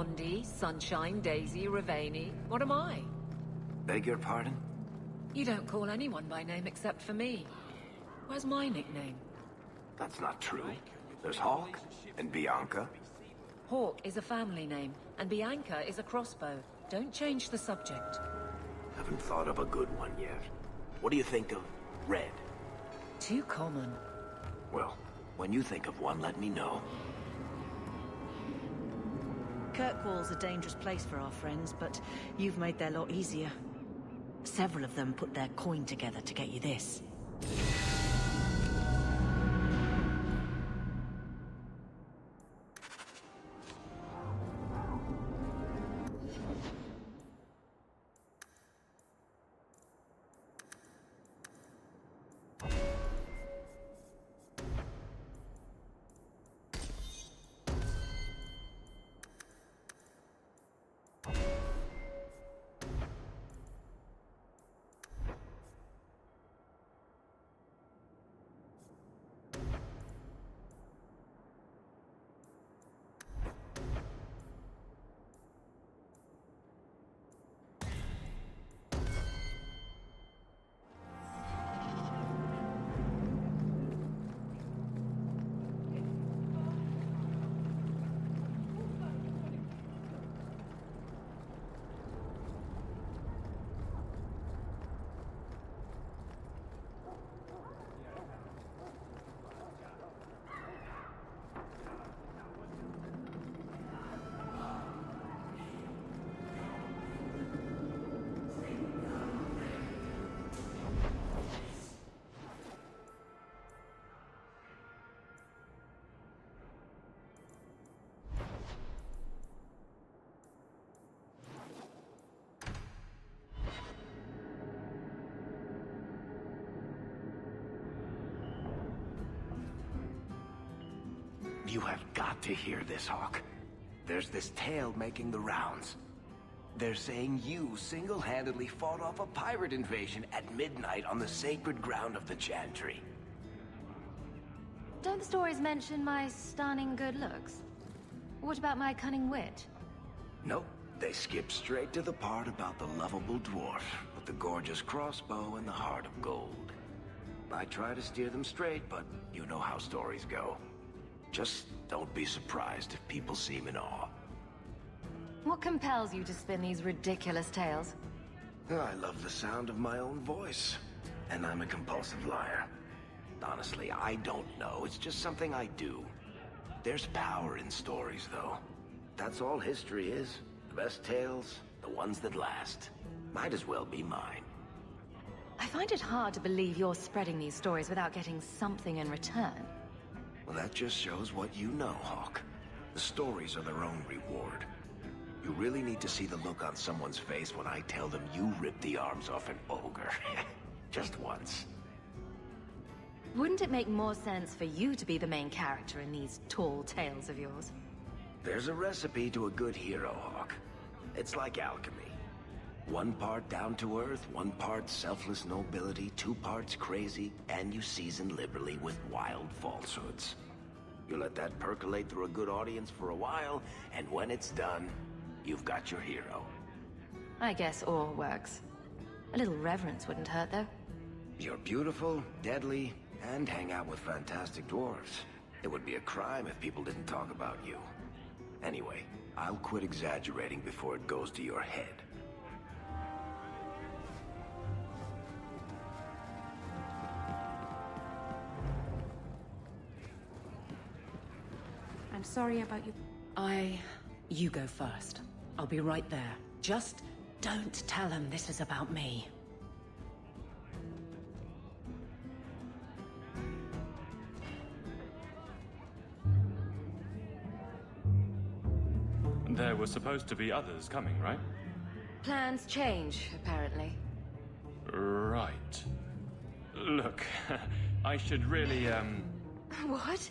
Bondi, Sunshine, Daisy, Ravani. What am I? Beg your pardon? You don't call anyone by name except for me. Where's my nickname? That's not true. There's Hawk and Bianca. Hawk is a family name, and Bianca is a crossbow. Don't change the subject. Haven't thought of a good one yet. What do you think of Red? Too common. Well, when you think of one, let me know. Kirkwall's a dangerous place for our friends, but you've made their lot easier. Several of them put their coin together to get you this. You have got to hear this, Hawk. There's this tale making the rounds. They're saying you single-handedly fought off a pirate invasion at midnight on the sacred ground of the Chantry. Don't the stories mention my stunning good looks? What about my cunning wit? Nope, they skip straight to the part about the lovable dwarf with the gorgeous crossbow and the heart of gold. I try to steer them straight, but you know how stories go. Just don't be surprised if people seem in awe. What compels you to spin these ridiculous tales? I love the sound of my own voice, and I'm a compulsive liar. Honestly, I don't know. It's just something I do. There's power in stories, though. That's all history is. The best tales, the ones that last. Might as well be mine. I find it hard to believe you're spreading these stories without getting something in return. Well, that just shows what you know, Hawk. The stories are their own reward. You really need to see the look on someone's face when I tell them you ripped the arms off an ogre. Just once. Wouldn't it make more sense for you to be the main character in these tall tales of yours? There's a recipe to a good hero, Hawk. It's like alchemy. One part down to earth, one part selfless nobility, two parts crazy, and you season liberally with wild falsehoods. You let that percolate through a good audience for a while, and when it's done, you've got your hero. I guess all works. A little reverence wouldn't hurt, though. You're beautiful, deadly, and hang out with fantastic dwarves. It would be a crime if people didn't talk about you. Anyway, I'll quit exaggerating before it goes to your head. I'm sorry about you. You go first. I'll be right there. Just don't tell him this is about me. There were supposed to be others coming, right? Plans change, apparently. Right. Look, I should really, What?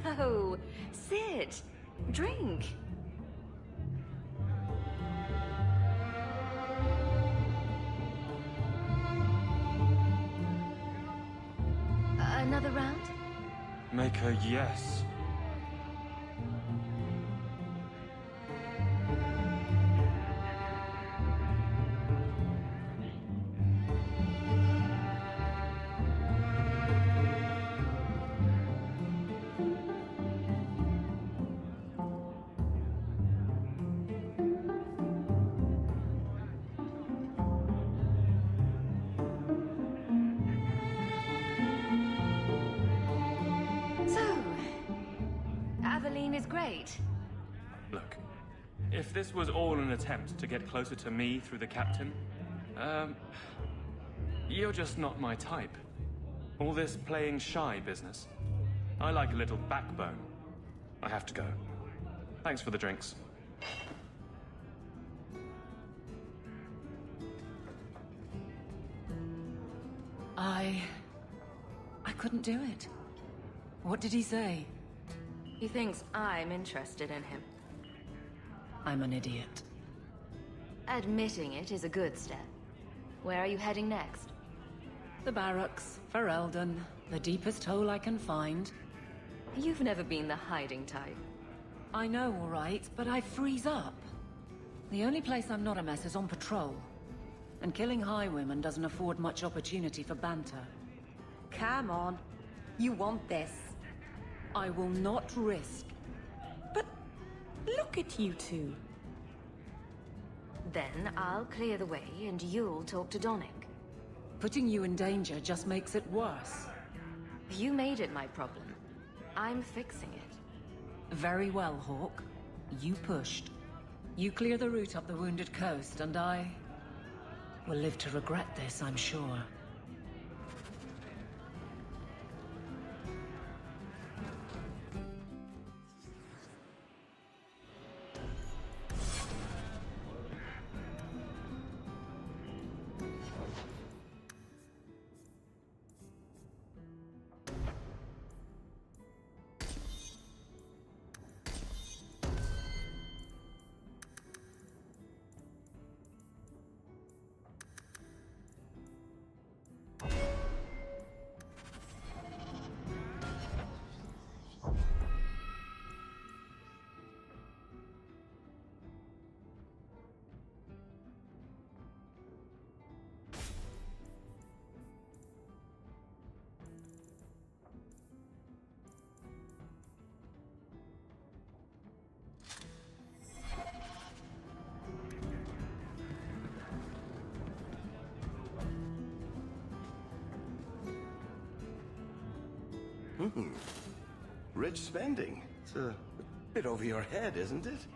No. Sit. Drink. Another round? make a yes. great. Look, if this was all an attempt to get closer to me through the captain, you're just not my type. All this playing shy business. I like a little backbone. I have to go. Thanks for the drinks. I couldn't do it. What did he say? He thinks I'm interested in him. I'm an idiot. Admitting it is a good step. Where are you heading next? The barracks, Ferelden, the deepest hole I can find. You've never been the hiding type. I know, all right, but I freeze up. The only place I'm not a mess is on patrol. And killing highwaymen doesn't afford much opportunity for banter. Come on. You want this. I will not risk. But look at you two. Then I'll clear the way and you'll talk to Donnic. Putting you in danger just makes it worse. You made it my problem. I'm fixing it. Very well, Hawke. You pushed. You clear the route up the Wounded Coast, and I will live to regret this, I'm sure. Rich spending. It's a bit over your head, isn't it?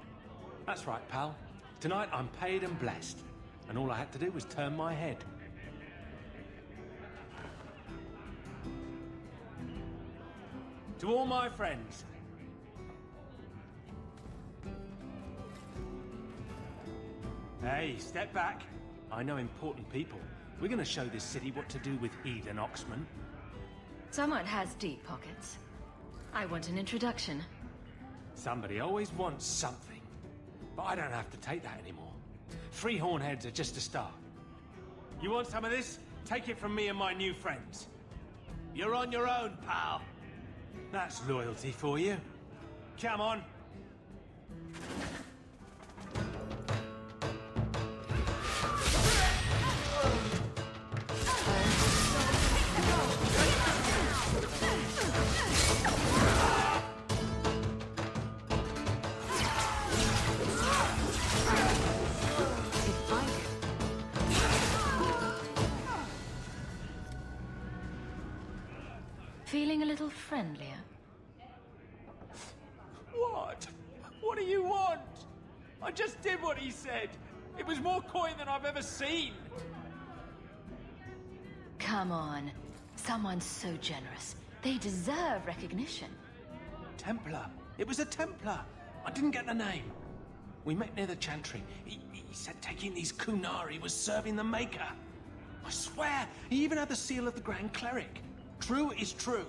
That's right, pal. Tonight I'm paid and blessed, and all I had to do was turn my head. To all my friends. Hey, step back. I know important people. We're gonna show this city what to do with Eden Oxman. Someone has deep pockets. I want an introduction. Somebody always wants something. But I don't have to take that anymore. 3 Hornheads are just a start. You want some of this? Take it from me and my new friends. You're on your own, pal. That's loyalty for you. Come on. Feeling a little friendlier? What? What do you want? I just did what he said. It was more coin than I've ever seen. Come on. Someone so generous. They deserve recognition. Templar. It was a Templar. I didn't get the name. We met near the Chantry. He said taking these Kunari was serving the Maker. I swear, he even had the seal of the Grand Cleric. True is true.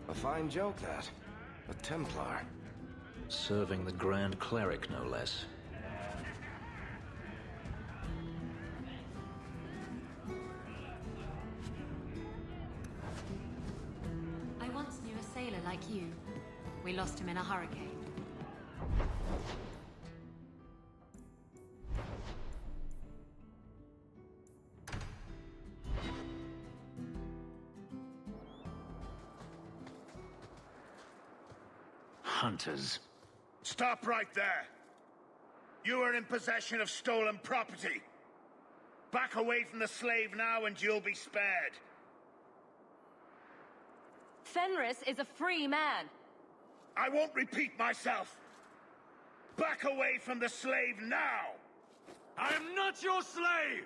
A fine joke, that. A Templar. Serving the Grand Cleric, no less. I once knew a sailor like you. We lost him in a hurricane. Hunters. Stop right there! You are in possession of stolen property. Back away from the slave now and you'll be spared. Fenris is a free man. I won't repeat myself. Back away from the slave now! I am not your slave!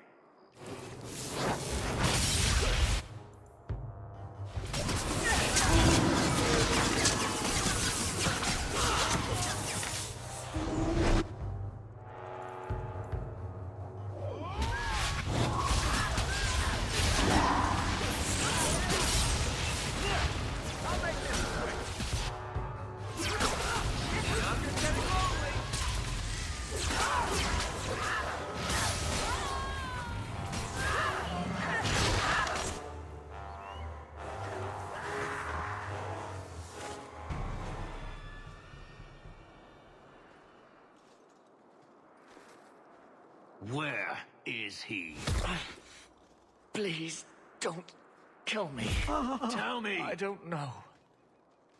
Where is he? Please, don't kill me. Tell me! I don't know.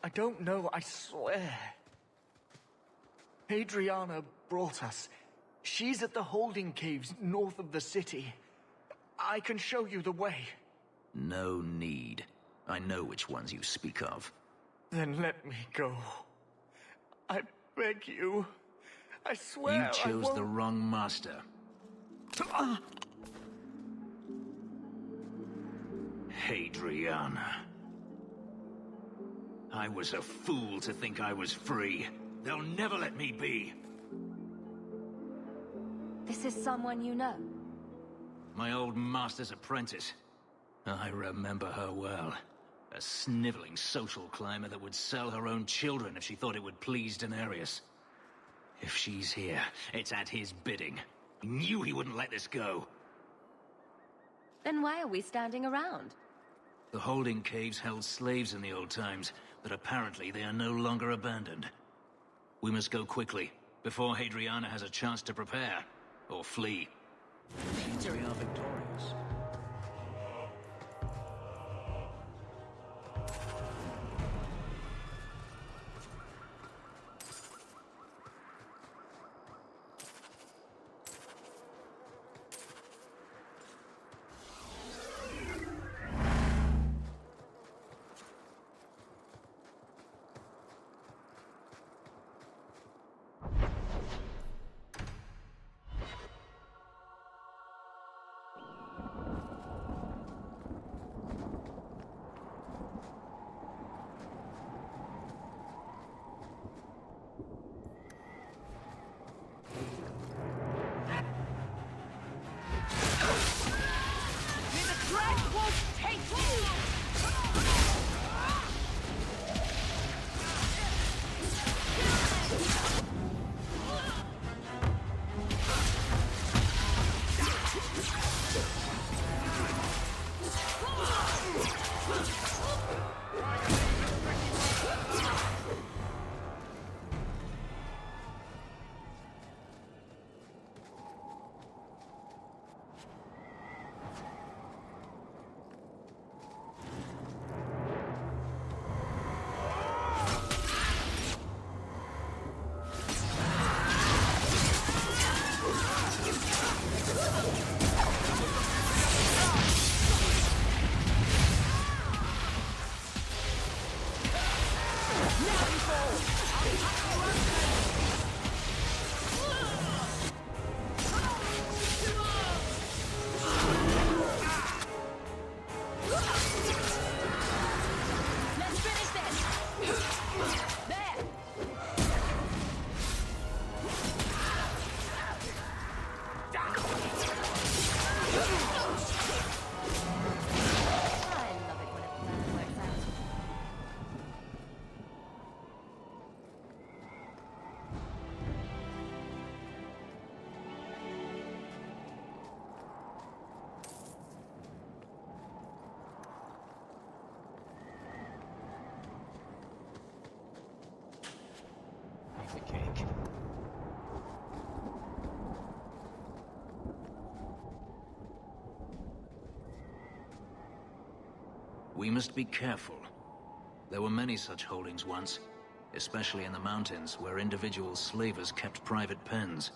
I don't know, I swear. Adriana brought us. She's at the holding caves north of the city. I can show you the way. No need. I know which ones you speak of. Then let me go. I beg you. I swear You chose the wrong master. Hadriana. I was a fool to think I was free. They'll never let me be. This is someone you know. My old master's apprentice. I remember her well. A sniveling social climber that would sell her own children if she thought it would please Daenerys. If she's here, it's at his bidding. He knew he wouldn't let this go. Then why are we standing around? The holding caves held slaves in the old times, but apparently they are no longer abandoned. We must go quickly, before Hadriana has a chance to prepare, or flee. We are victorious. We must be careful. There were many such holdings once, especially in the mountains where individual slavers kept private pens.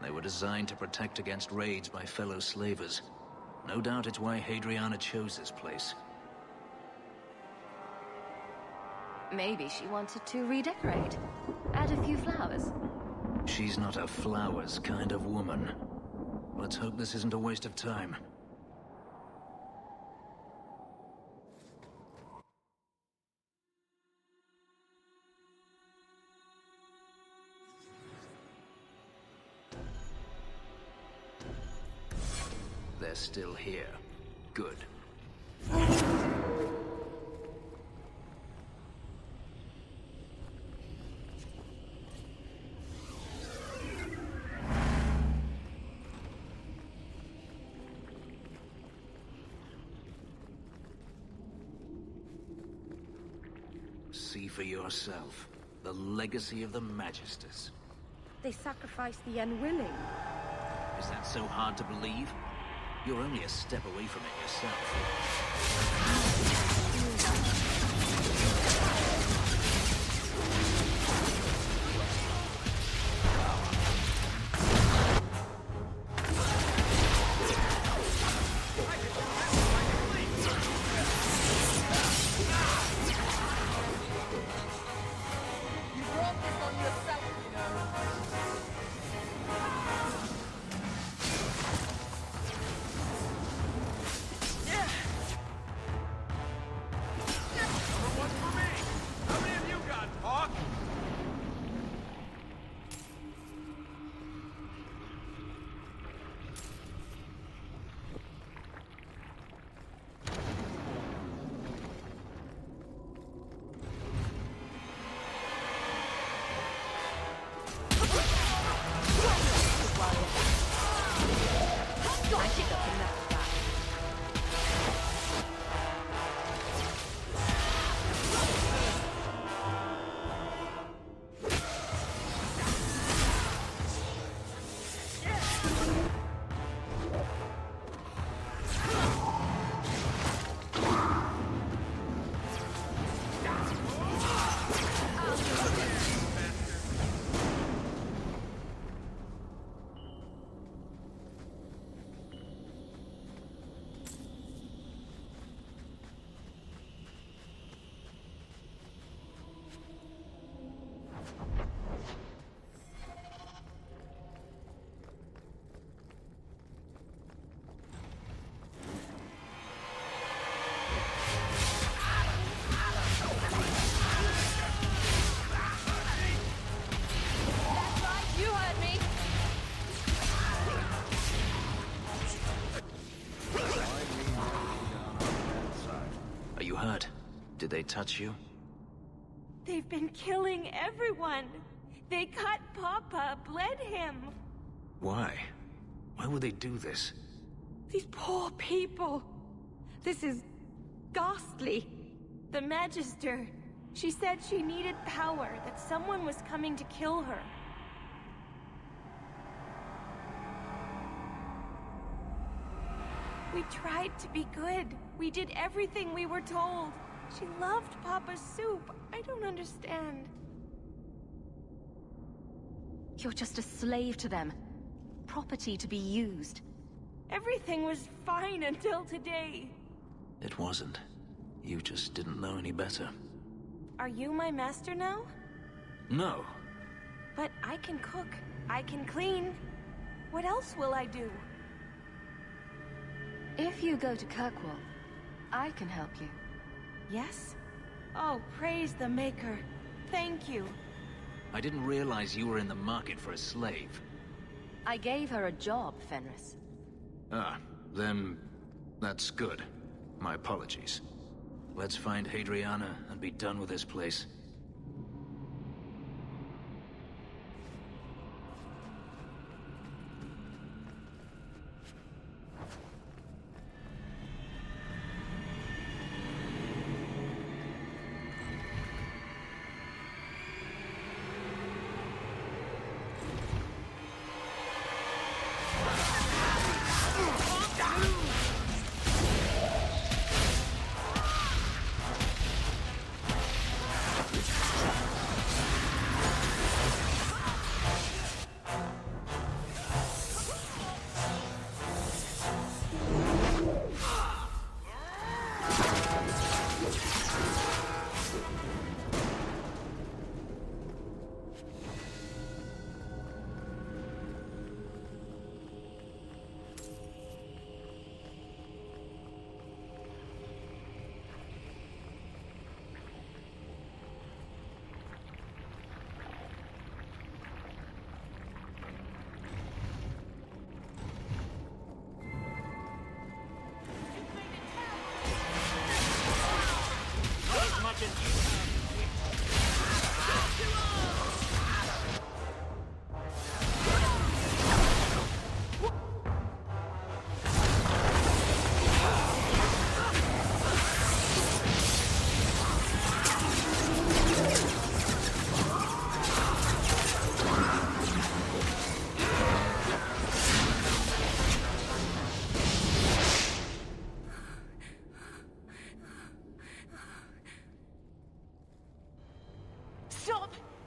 They were designed to protect against raids by fellow slavers. No doubt it's why Hadriana chose this place. Maybe she wanted to redecorate. Add a few flowers. She's not a flowers kind of woman. Let's hope this isn't a waste of time. They're still here. Good. See for yourself. The legacy of the Magisters. They sacrifice the unwilling. Is that so hard to believe? You're only a step away from it yourself. Did they touch you? They've been killing everyone. They cut Papa, bled him. Why? Why would they do this? These poor people. This is ghastly. The Magister. She said she needed power, that someone was coming to kill her. We tried to be good. We did everything we were told. She loved Papa's soup. I don't understand. You're just a slave to them. Property to be used. Everything was fine until today. It wasn't. You just didn't know any better. Are you my master now? No. But I can cook. I can clean. What else will I do? If you go to Kirkwall, I can help you. Yes? Oh, praise the Maker. Thank you. I didn't realize you were in the market for a slave. I gave her a job, Fenris. Ah, then that's good. My apologies. Let's find Hadriana and be done with this place.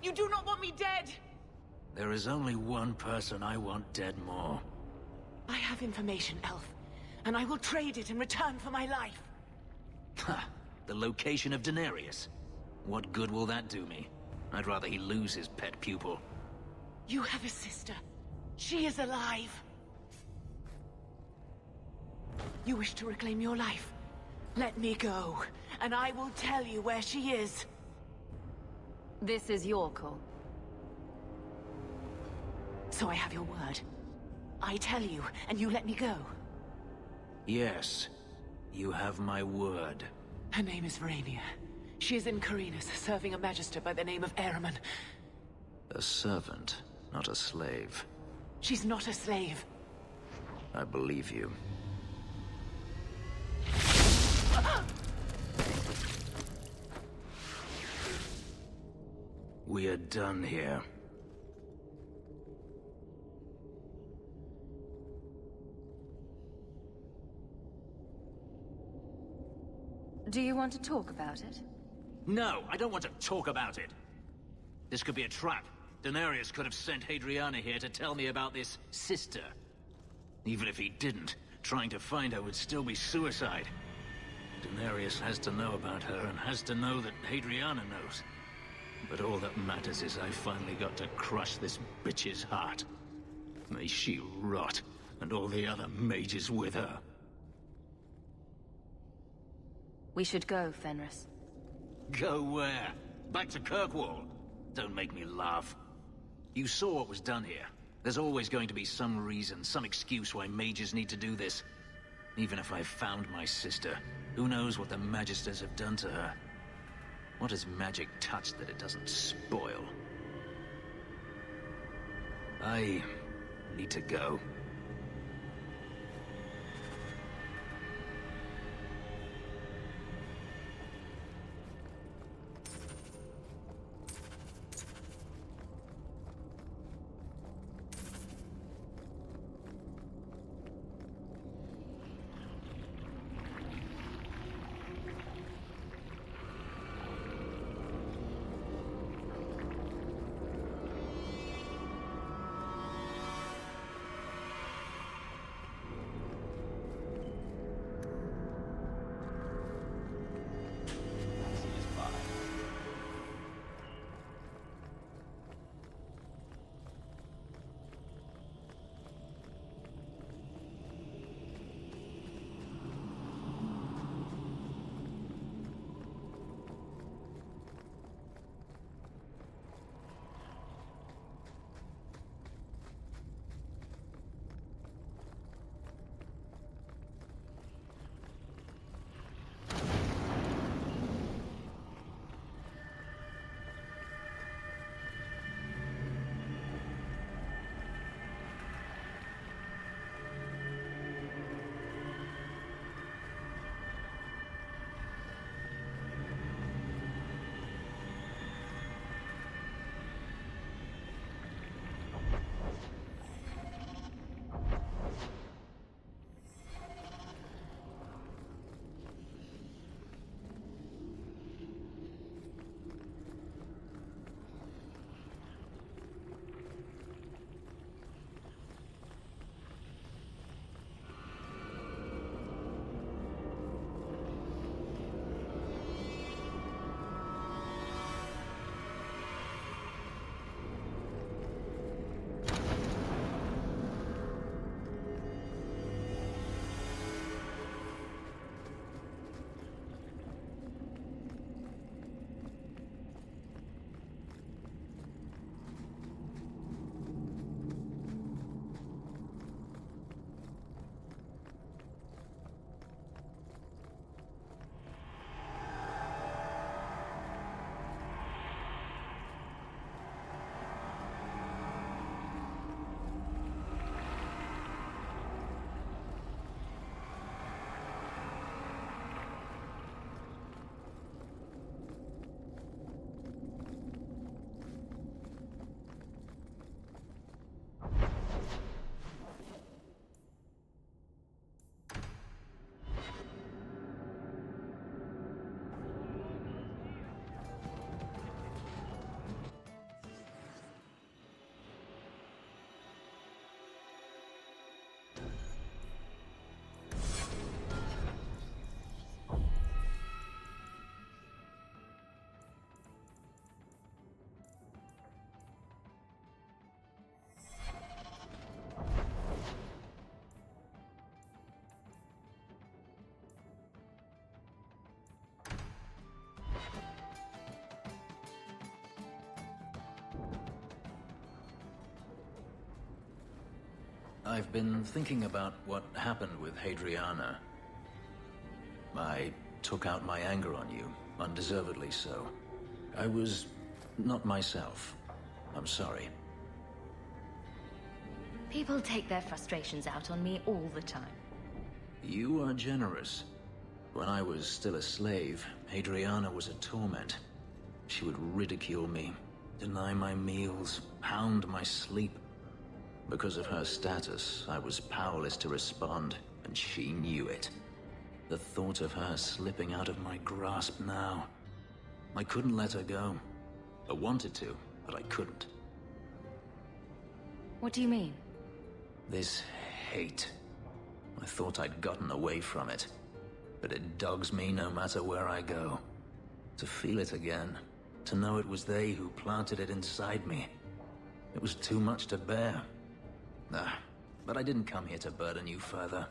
You do not want me dead! There is only one person I want dead more. I have information, Elf, and I will trade it in return for my life. Ha! The location of Denarius. What good will that do me? I'd rather he lose his pet pupil. You have a sister. She is alive. You wish to reclaim your life? Let me go, and I will tell you where she is. This is your call. So I have your word. I tell you, and you let me go. Yes, you have my word. Her name is Verania. She is in Carinus, serving a magister by the name of Ahriman. A servant, not a slave. She's not a slave. I believe you. We are done here. Do you want to talk about it? No, I don't want to talk about it. This could be a trap. Denarius could have sent Hadriana here to tell me about this sister. Even if he didn't, trying to find her would still be suicide. Denarius has to know about her and has to know that Hadriana knows. But all that matters is I finally got to crush this bitch's heart. May she rot, and all the other mages with her. We should go, Fenris. Go where? Back to Kirkwall? Don't make me laugh. You saw what was done here. There's always going to be some reason, some excuse why mages need to do this. Even if I've found my sister, who knows what the Magisters have done to her? What has magic touched that it doesn't spoil? I need to go. I've been thinking about what happened with Hadriana. I took out my anger on you, undeservedly so. I was not myself. I'm sorry. People take their frustrations out on me all the time. You are generous. When I was still a slave, Hadriana was a torment. She would ridicule me, deny my meals, hound my sleep. Because of her status, I was powerless to respond, and she knew it. The thought of her slipping out of my grasp now. I couldn't let her go. I wanted to, but I couldn't. What do you mean? This hate. I thought I'd gotten away from it. But it dogs me no matter where I go. To feel it again. To know it was they who planted it inside me. It was too much to bear. But I didn't come here to burden you further.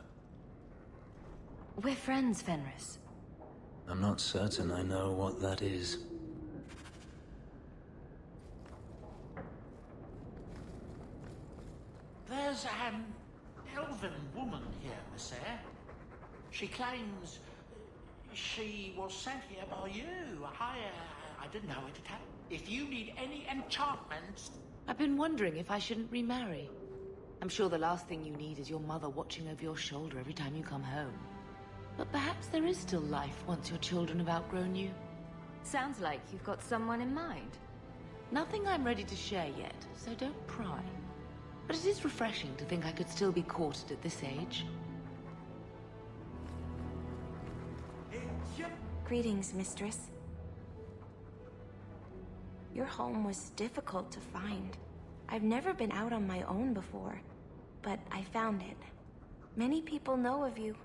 We're friends, Fenris. I'm not certain I know what that is. There's an elven woman here, Miss Eyre. She claims she was sent here by you. I didn't know it at all. If you need any enchantments... I've been wondering if I shouldn't remarry. I'm sure the last thing you need is your mother watching over your shoulder every time you come home. But perhaps there is still life once your children have outgrown you. Sounds like you've got someone in mind. Nothing I'm ready to share yet, so don't pry. But it is refreshing to think I could still be courted at this age. Greetings, mistress. Your home was difficult to find. I've never been out on my own before, but I found it. Many people know of you.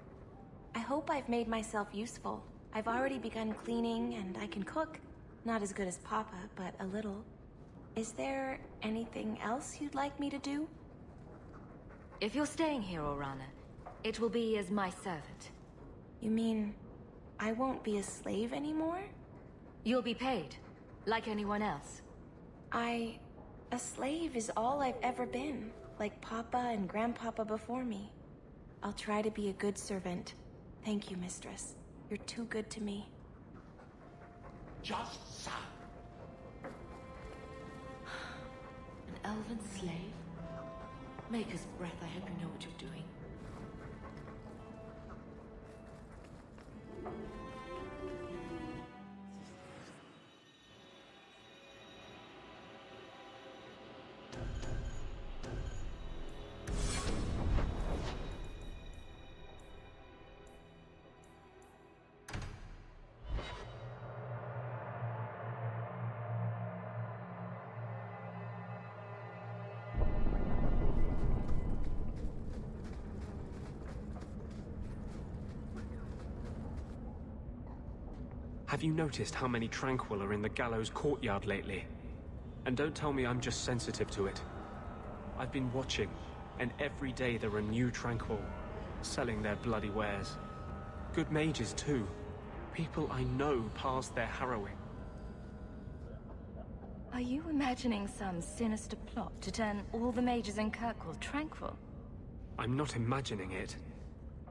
I hope I've made myself useful. I've already begun cleaning, and I can cook. Not as good as Papa, but a little. Is there anything else you'd like me to do? If you're staying here, Orana, it will be as my servant. You mean I won't be a slave anymore? You'll be paid, like anyone else. A slave is all I've ever been, like Papa and Grandpapa before me. I'll try to be a good servant. Thank you, mistress. You're too good to me. Just so. An elven slave? Maker's breath, I hope you know what you're doing. Have you noticed how many Tranquil are in the gallows courtyard lately? And don't tell me I'm just sensitive to it. I've been watching, and every day there are new Tranquil, selling their bloody wares. Good mages too. People I know past their harrowing. Are you imagining some sinister plot to turn all the mages in Kirkwall tranquil? I'm not imagining it.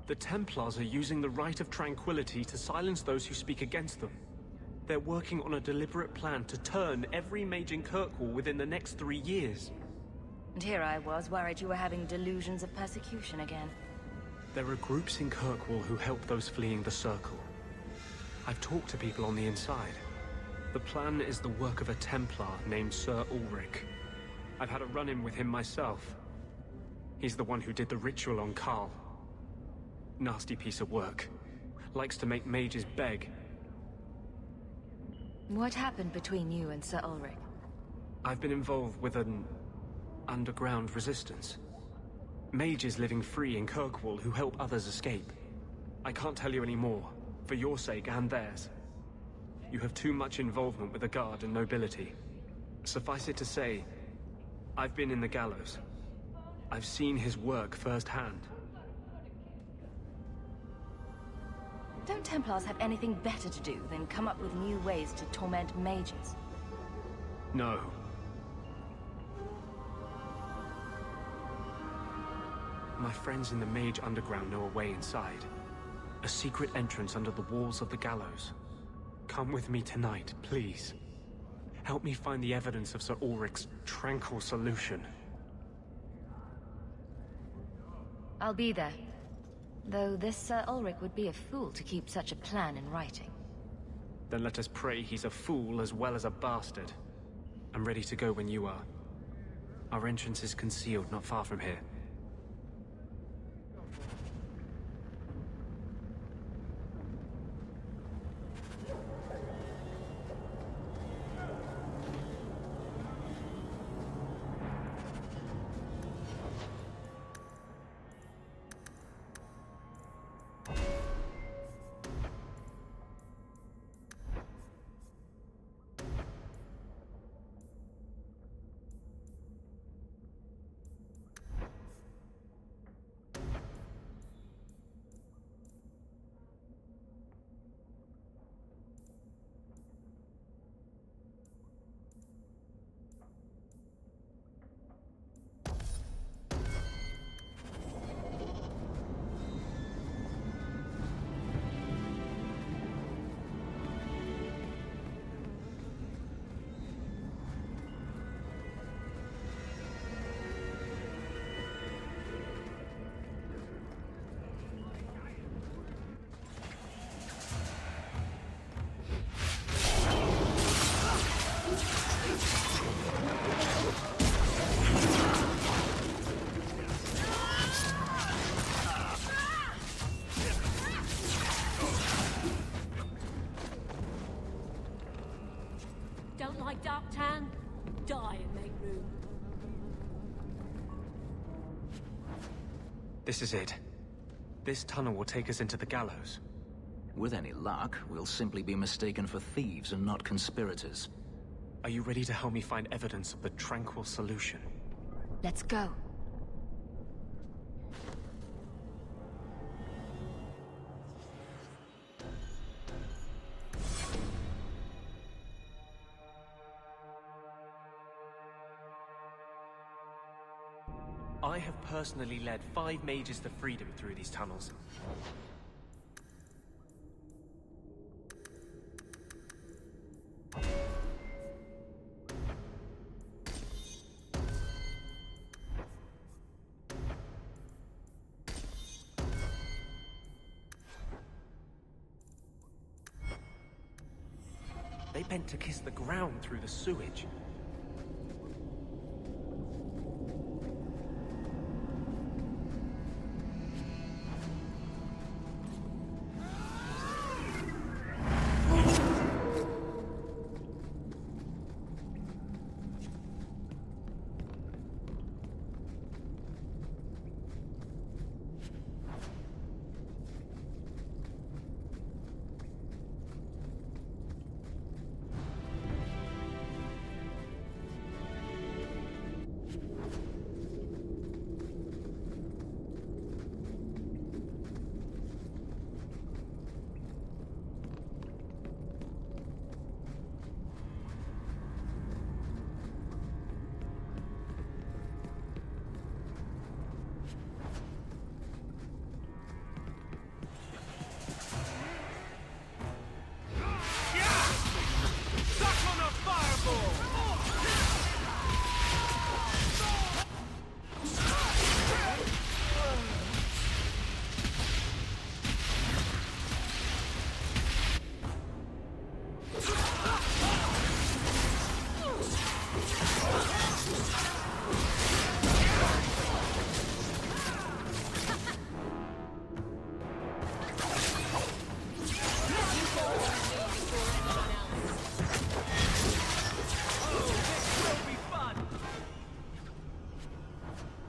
The Templars are using the Rite of Tranquility to silence those who speak against them. They're working on a deliberate plan to turn every mage in Kirkwall within the next 3 years. And here I was, worried you were having delusions of persecution again. There are groups in Kirkwall who help those fleeing the Circle. I've talked to people on the inside. The plan is the work of a Templar named Sir Ulrich. I've had a run-in with him myself. He's the one who did the ritual on Karl. Nasty piece of work. Likes to make mages beg. What happened between you and Sir Ulrich? I've been involved with an underground resistance. Mages living free in Kirkwall who help others escape. I can't tell you any more, for your sake and theirs. You have too much involvement with the Guard and nobility. Suffice it to say, I've been in the gallows. I've seen his work firsthand. Don't Templars have anything better to do than come up with new ways to torment mages? No. My friends in the Mage Underground know a way inside. A secret entrance under the walls of the gallows. Come with me tonight, please. Help me find the evidence of Sir Ulrich's tranquil solution. I'll be there. Though this Sir Ulrich would be a fool to keep such a plan in writing. Then let us pray he's a fool as well as a bastard. I'm ready to go when you are. Our entrance is concealed not far from here. Don't like Darktan? Die and make room. This is it. This tunnel will take us into the gallows. With any luck, we'll simply be mistaken for thieves and not conspirators. Are you ready to help me find evidence of the tranquil solution? Let's go. I have personally led 5 mages to freedom through these tunnels. They bent to kiss the ground through the sewage.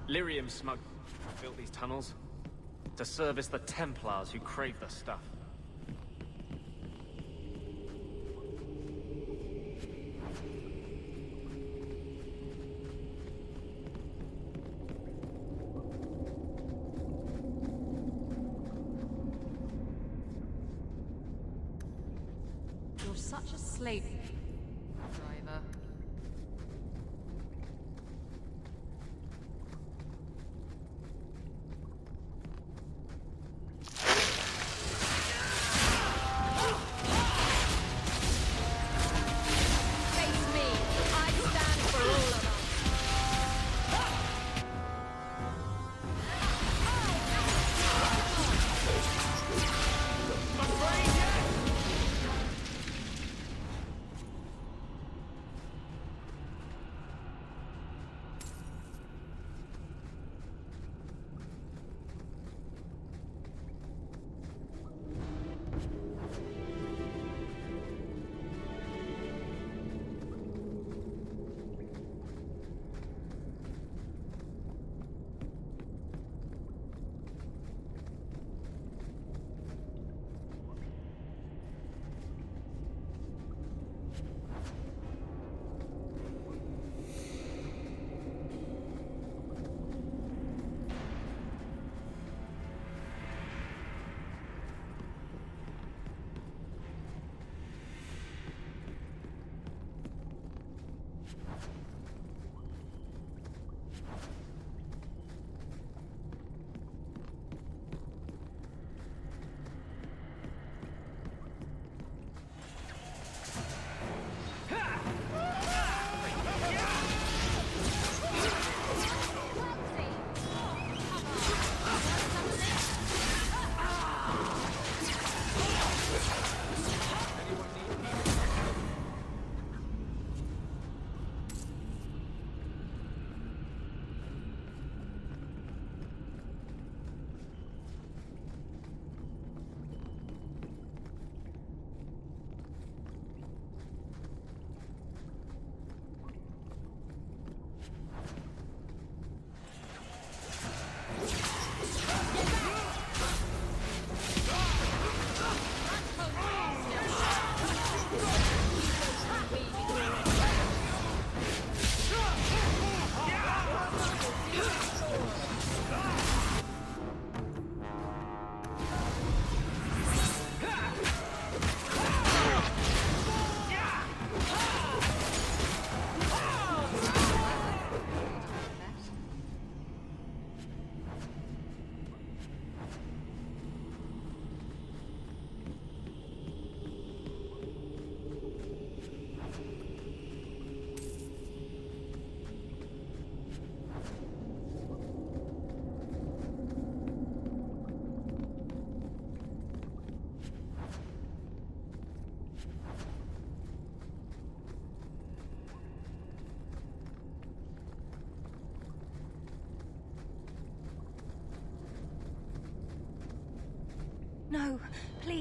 Lyrium smug built these tunnels to service the Templars who crave the stuff. You're such a slave driver.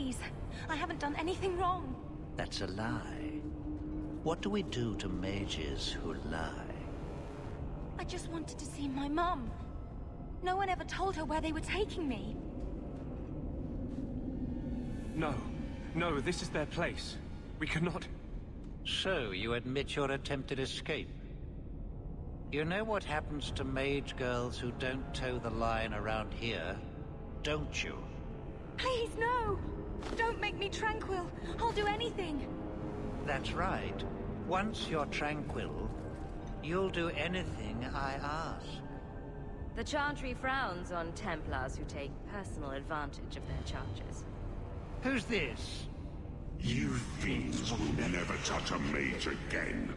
please. I haven't done anything wrong. That's a lie. What do we do to mages who lie? I just wanted to see my mum. No one ever told her where they were taking me. No. No, this is their place. We cannot... So, you admit your attempted escape? You know what happens to mage girls who don't toe the line around here, don't you? Please, no! Don't make me tranquil. I'll do anything. That's right. Once you're tranquil, you'll do anything I ask. The Chantry frowns on Templars who take personal advantage of their charges. Who's this? You fiends will never touch a mage again.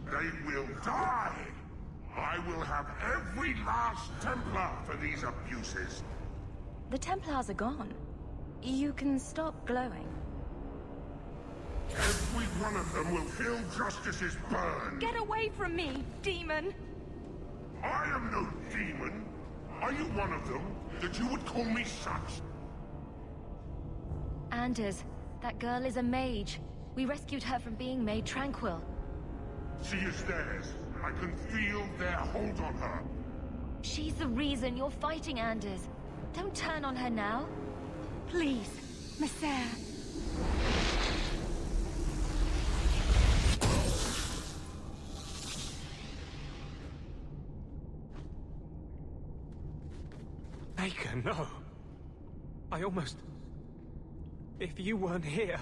They will die! I will have every last Templar for these abuses. The Templars are gone. You can stop glowing. Every one of them will feel justice's burn. Get away from me, demon! I am no demon. Are you one of them, that you would call me such? Anders, that girl is a mage. We rescued her from being made tranquil. She is theirs. I can feel their hold on her. She's the reason you're fighting Anders. Don't turn on her now. Please, Messer. Baker, no. I almost... If you weren't here...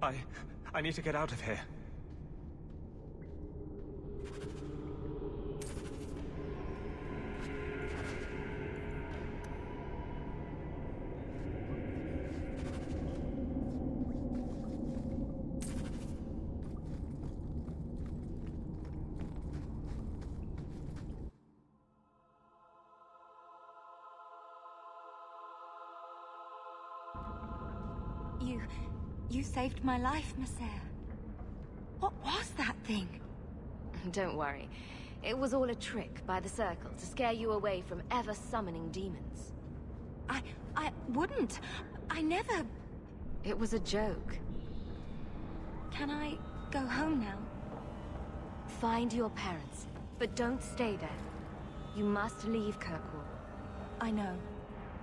I need to get out of here. You saved my life, Messer. What was that thing? Don't worry. It was all a trick by the Circle to scare you away from ever summoning demons. I wouldn't. I never... It was a joke. Can I go home now? Find your parents, but don't stay there. You must leave Kirkwall. I know.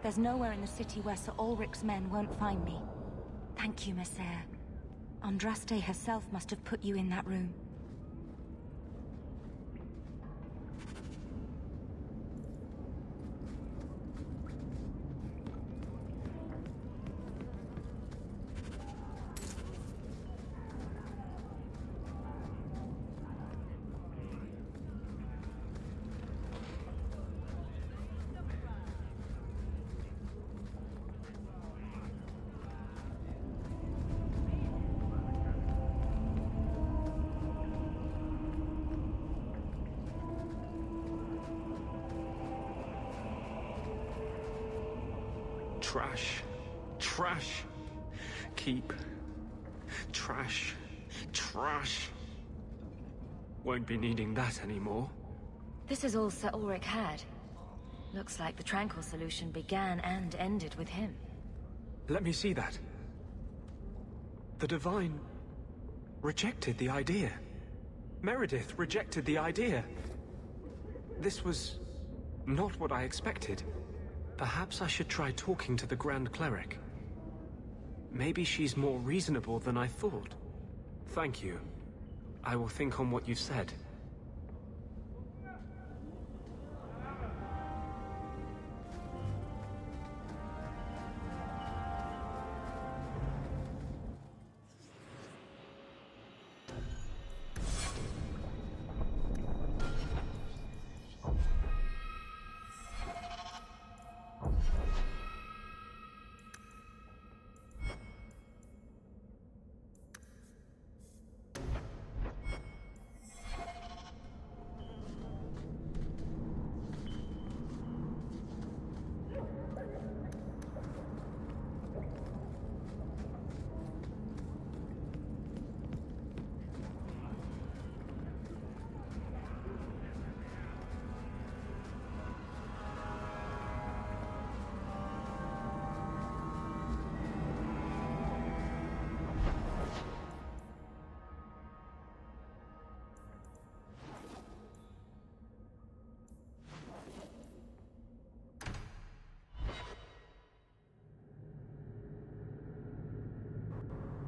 There's nowhere in the city where Sir Ulric's men won't find me. Thank you, Messer. Andraste herself must have put you in that room. Trash. Trash. Keep. Trash. Trash. Won't be needing that anymore. This is all Sir Ulric had. Looks like the Tranquil solution began and ended with him. Let me see that. The Divine... rejected the idea. Meredith rejected the idea. This was... not what I expected. Perhaps I should try talking to the Grand Cleric. Maybe she's more reasonable than I thought. Thank you. I will think on what you've said.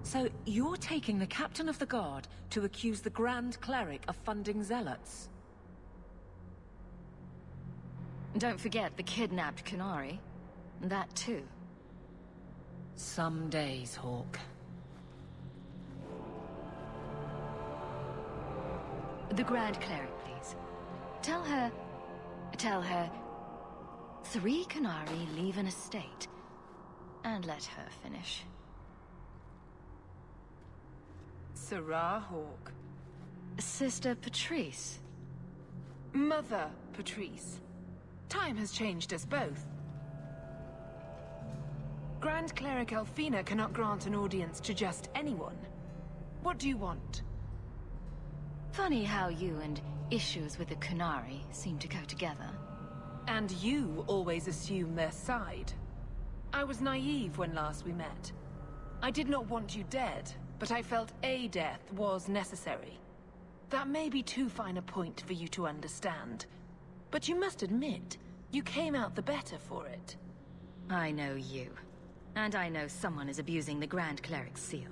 So you're taking the captain of the guard to accuse the Grand Cleric of funding zealots? Don't forget the kidnapped Qunari. That too. Some days, Hawke. The Grand Cleric, please. Tell her... 3 Qunari leave an estate. And let her finish. Serah Hawke. Sister Patrice. Mother Patrice. Time has changed us both. Grand Cleric Elfina cannot grant an audience to just anyone. What do you want? Funny how you and issues with the Qunari seem to go together. And you always assume their side. I was naive when last we met. I did not want you dead, but I felt a death was necessary. That may be too fine a point for you to understand. But you must admit, you came out the better for it. I know you. And I know someone is abusing the Grand Cleric's seal.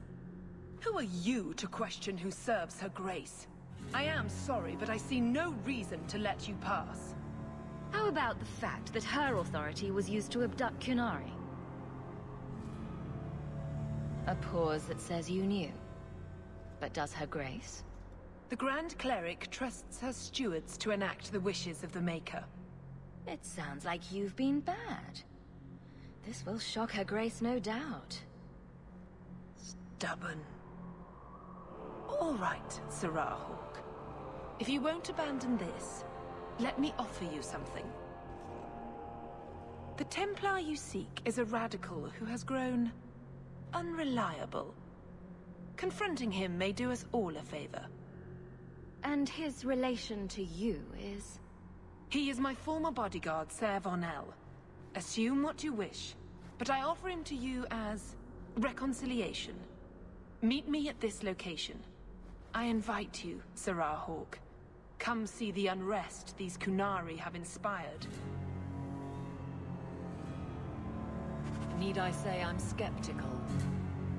Who are you to question who serves her grace? I am sorry, but I see no reason to let you pass. How about the fact that her authority was used to abduct Qunari? A pause that says you knew. But does her grace? The Grand Cleric trusts her stewards to enact the wishes of the Maker. It sounds like you've been bad. This will shock her grace, no doubt. Stubborn. All right, Serah Hawke. If you won't abandon this, let me offer you something. The Templar you seek is a radical who has grown unreliable. Confronting him may do us all a favor. And his relation to you is? He is my former bodyguard, Ser Von El. Assume what you wish, but I offer him to you as reconciliation. Meet me at this location. I invite you, Serah Hawke. Come see the unrest these Qunari have inspired. Need I say I'm skeptical?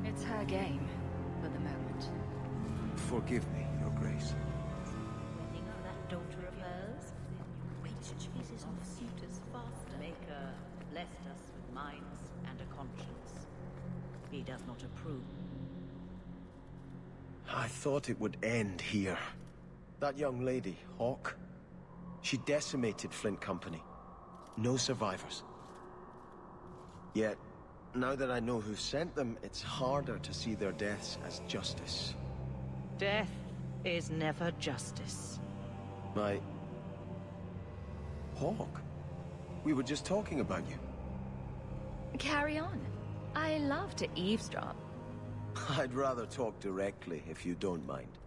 It's her game, for the moment. Forgive me, Your Grace. Waiting for that daughter of hers? Wait, she chooses off suitors faster. Maker blessed us with minds and a conscience. He does not approve. I thought it would end here. That young lady, Hawke, she decimated Flint Company. No survivors. Yet, now that I know who sent them, it's harder to see their deaths as justice. Death is never justice. Hawke? We were just talking about you. Carry on. I love to eavesdrop. I'd rather talk directly, if you don't mind.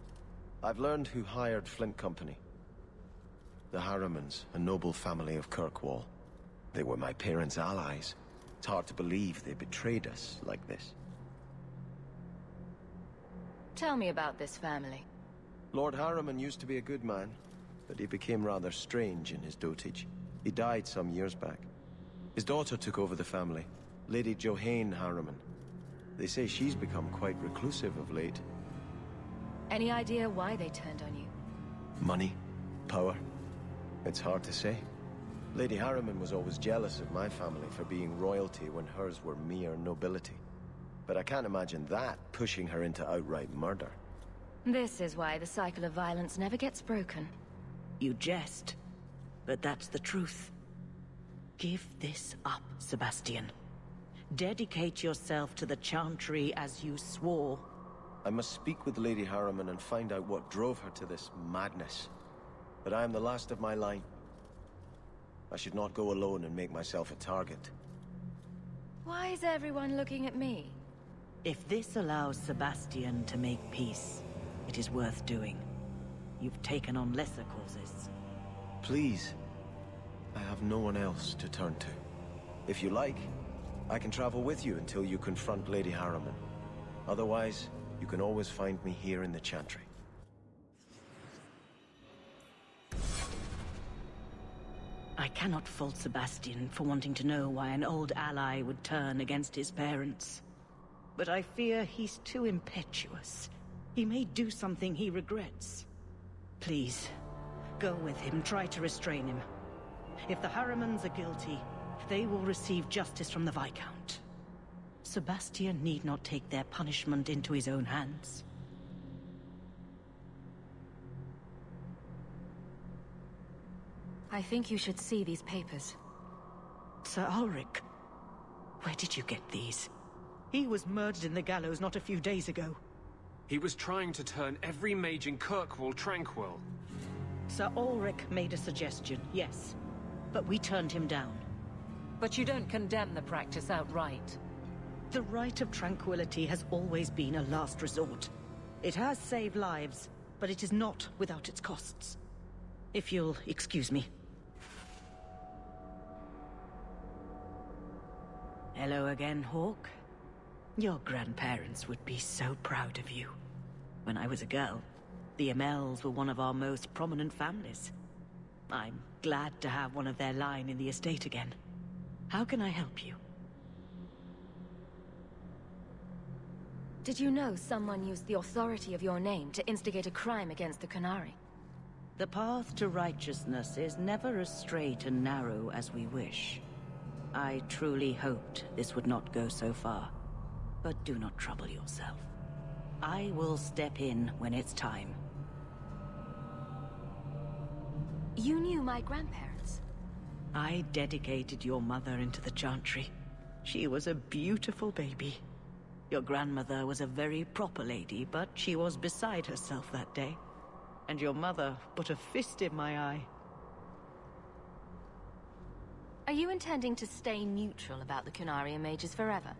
I've learned who hired Flint Company. The Harrimans, a noble family of Kirkwall. They were my parents' allies. It's hard to believe they betrayed us like this. Tell me about this family. Lord Harriman used to be a good man, but he became rather strange in his dotage. He died some years back. His daughter took over the family, Lady Johanne Harriman. They say she's become quite reclusive of late. Any idea why they turned on you? Money? Power? It's hard to say. Lady Harriman was always jealous of my family for being royalty when hers were mere nobility. But I can't imagine that pushing her into outright murder. This is why the cycle of violence never gets broken. You jest, but that's the truth. Give this up, Sebastian. Dedicate yourself to the Chantry as you swore. I must speak with Lady Harriman and find out what drove her to this madness. But I am the last of my line. I should not go alone and make myself a target. Why is everyone looking at me? If this allows Sebastian to make peace, it is worth doing. You've taken on lesser causes. Please. I have no one else to turn to. If you like, I can travel with you until you confront Lady Harriman. Otherwise, you can always find me here in the Chantry. I cannot fault Sebastian for wanting to know why an old ally would turn against his parents. but I fear he's too impetuous. He may do something he regrets. Please, go with him, try to restrain him. If the Harrimans are guilty, they will receive justice from the Viscount. Sebastian need not take their punishment into his own hands. I think you should see these papers. Sir Ulrich, where did you get these? He was murdered in the gallows not a few days ago. He was trying to turn every mage in Kirkwall tranquil. Sir Ulrich made a suggestion, yes. But we turned him down. But you don't condemn the practice outright. The right of tranquility has always been a last resort. It has saved lives, but it is not without its costs. If you'll excuse me. Hello again, Hawke. Your grandparents would be so proud of you. When I was a girl, the Amels were one of our most prominent families. I'm glad to have one of their line in the estate again. How can I help you? Did you know someone used the authority of your name to instigate a crime against the Qunari? The path to righteousness is never as straight and narrow as we wish. I truly hoped this would not go so far. But do not trouble yourself. I will step in when it's time. You knew my grandparents? I dedicated your mother into the Chantry. She was a beautiful baby. Your grandmother was a very proper lady, but she was beside herself that day. And your mother put a fist in my eye. Are you intending to stay neutral about the Qunari and mages forever?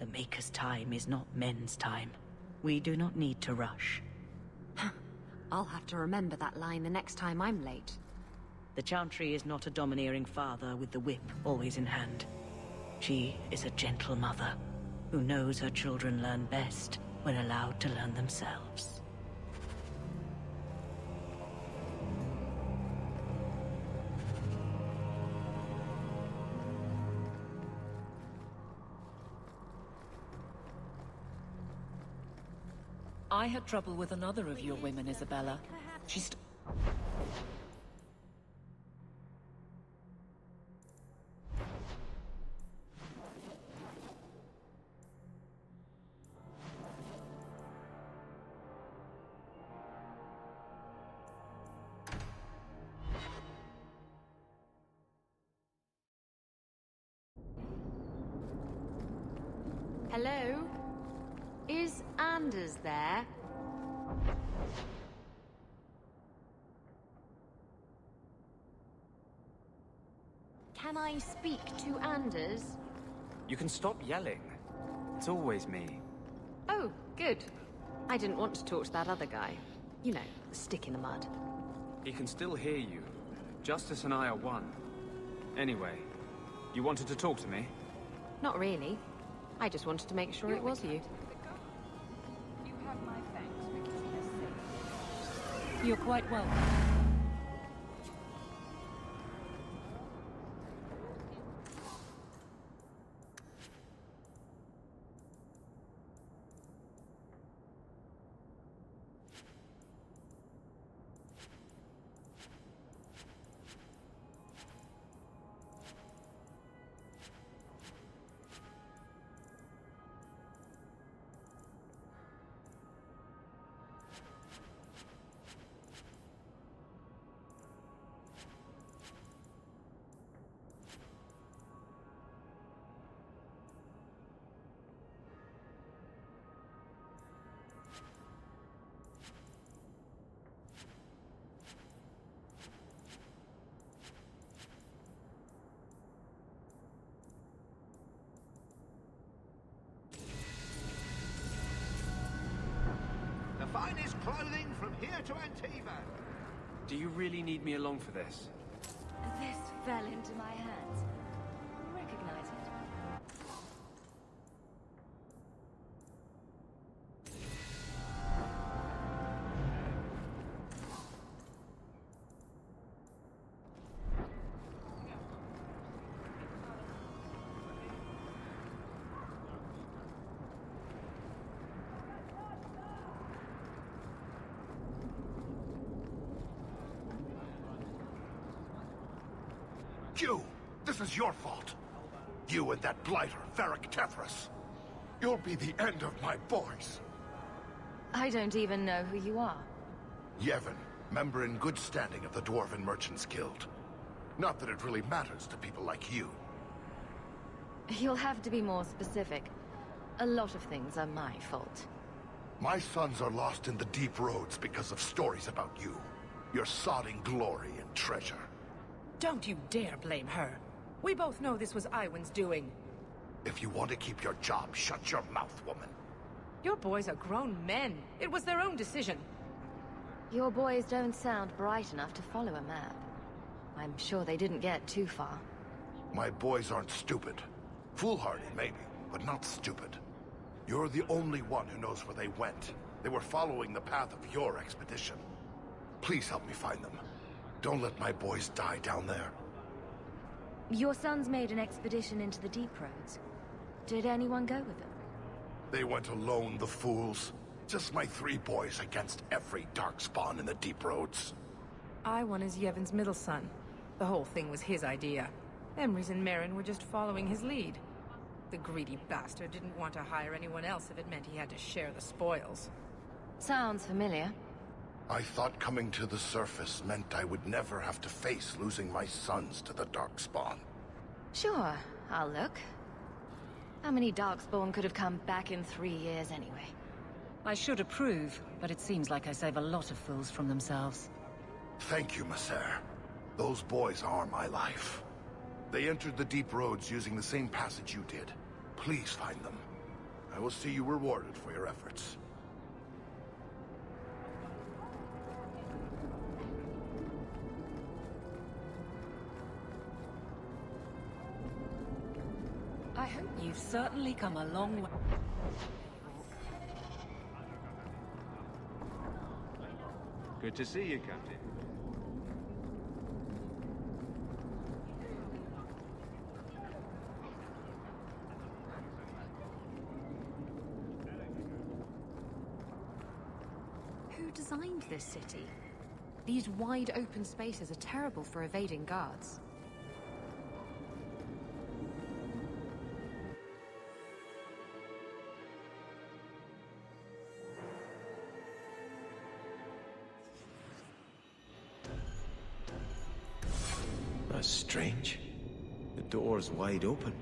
The Maker's time is not men's time. We do not need to rush. I'll have to remember that line the next time I'm late. The Chantry is not a domineering father with the whip always in hand. She is a gentle mother who knows her children learn best when allowed to learn themselves. I had trouble with another of your women, Isabella. She's... Hello? Is Anders there? Can I speak to Anders? You can stop yelling. It's always me. Oh, good. I didn't want to talk to that other guy. You know, the stick in the mud. He can still hear you. Justice and I are one. Anyway, you wanted to talk to me? Not really. I just wanted to make sure it was you. You're quite welcome. Finest clothing from here to Antiva. Do you really need me along for this? This fell into my hands. Recognize it? You! This is your fault! You and that blighter, Varric Tethras. You'll be the end of my boys. I don't even know who you are. Yevon, member in good standing of the Dwarven Merchants Guild. Not that it really matters to people like you. You'll have to be more specific. A lot of things are my fault. My sons are lost in the deep roads because of stories about you. Your sodding glory and treasure. Don't you dare blame her. We both know this was Iwan's doing. If you want to keep your job, shut your mouth, woman. Your boys are grown men. It was their own decision. Your boys don't sound bright enough to follow a map. I'm sure they didn't get too far. My boys aren't stupid. Foolhardy, maybe, but not stupid. You're the only one who knows where they went. They were following the path of your expedition. Please help me find them. Don't let my boys die down there. Your sons made an expedition into the Deep Roads. Did anyone go with them? They went alone, the fools. Just my 3 boys against every darkspawn in the Deep Roads. Iwan is Yevon's middle son. The whole thing was his idea. Emrys and Merrin were just following his lead. The greedy bastard didn't want to hire anyone else if it meant he had to share the spoils. Sounds familiar. I thought coming to the surface meant I would never have to face losing my sons to the Darkspawn. Sure, I'll look. How many Darkspawn could have come back in 3 years anyway? I should approve, but it seems like I save a lot of fools from themselves. Thank you, Maser. Those boys are my life. They entered the Deep Roads using the same passage you did. Please find them. I will see you rewarded for your efforts. I hope you've certainly come a long way. Good to see you, Captain. Who designed this city? These wide open spaces are terrible for evading guards. That's strange. The door's wide open.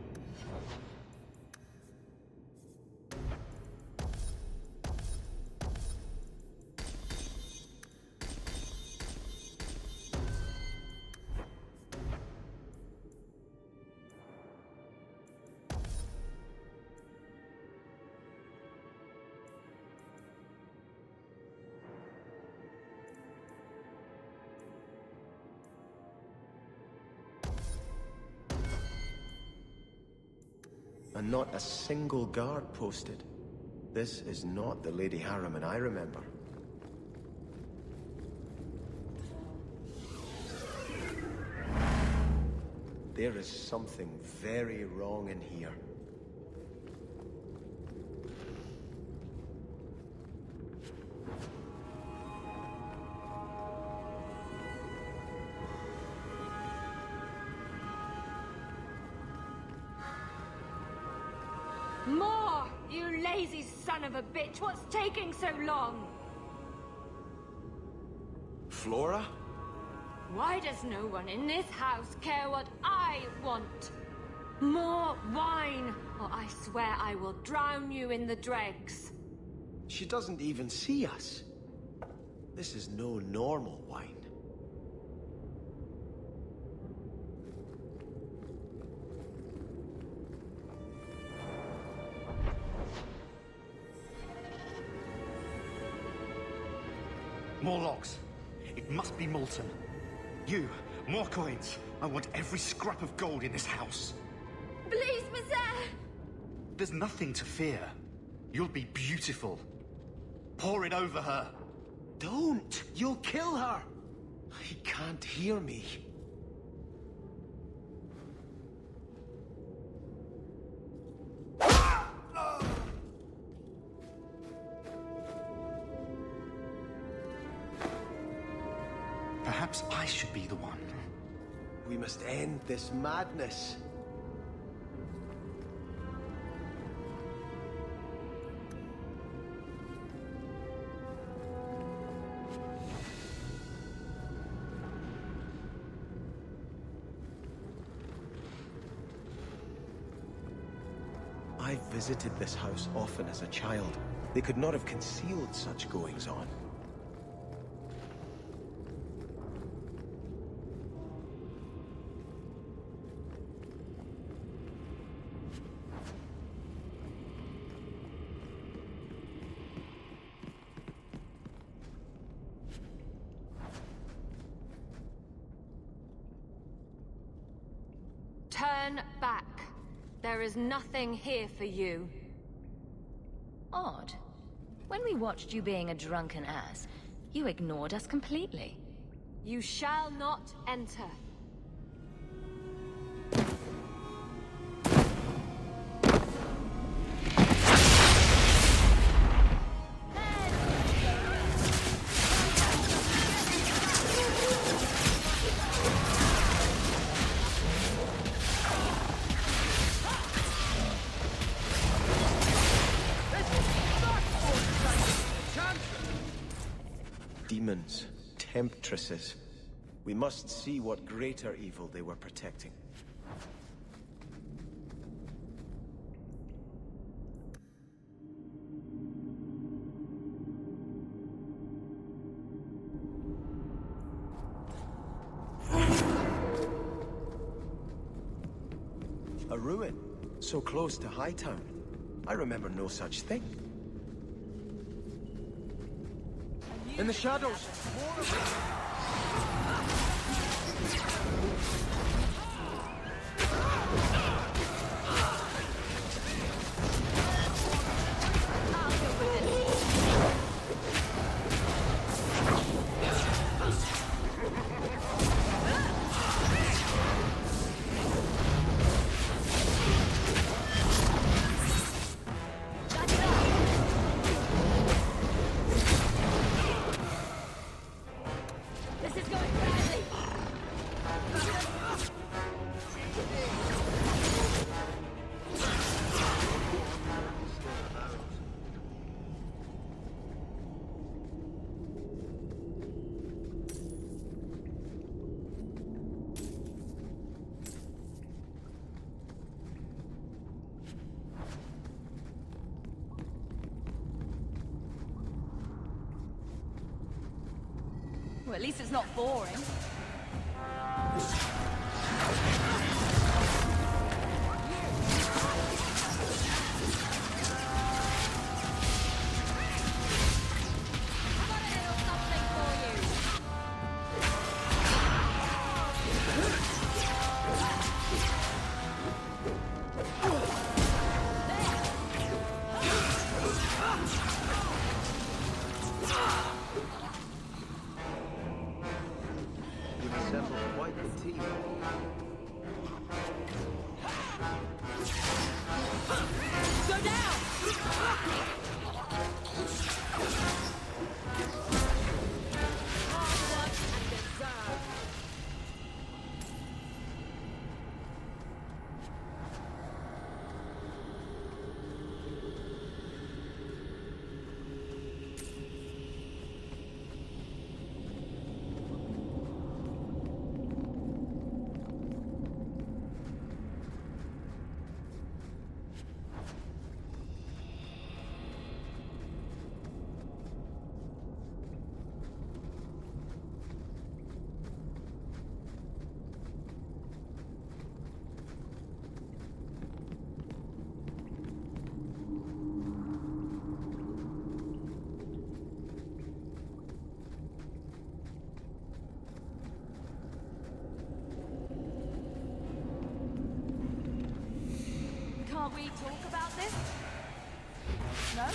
And not a single guard posted. This is not the Lady Harriman I remember. There is something very wrong in here. More! You lazy son of a bitch! What's taking so long? Flora? Why does no one in this house care what I want? More wine, or I swear I will drown you in the dregs. She doesn't even see us. This is no normal wine. More logs. It must be molten. You, more coins. I want every scrap of gold in this house. Please, Maser! There's nothing to fear. You'll be beautiful. Pour it over her. Don't! You'll kill her! He can't hear me. Perhaps I should be the one. We must end this madness. I visited this house often as a child. They could not have concealed such goings-on. Turn back. There is nothing here for you. Odd. When we watched you being a drunken ass, you ignored us completely. You shall not enter. Demons, temptresses. We must see what greater evil they were protecting. A ruin, so close to Hightown. I remember no such thing. In the shadows! Well, at least it's not boring. Can't we talk about this? No?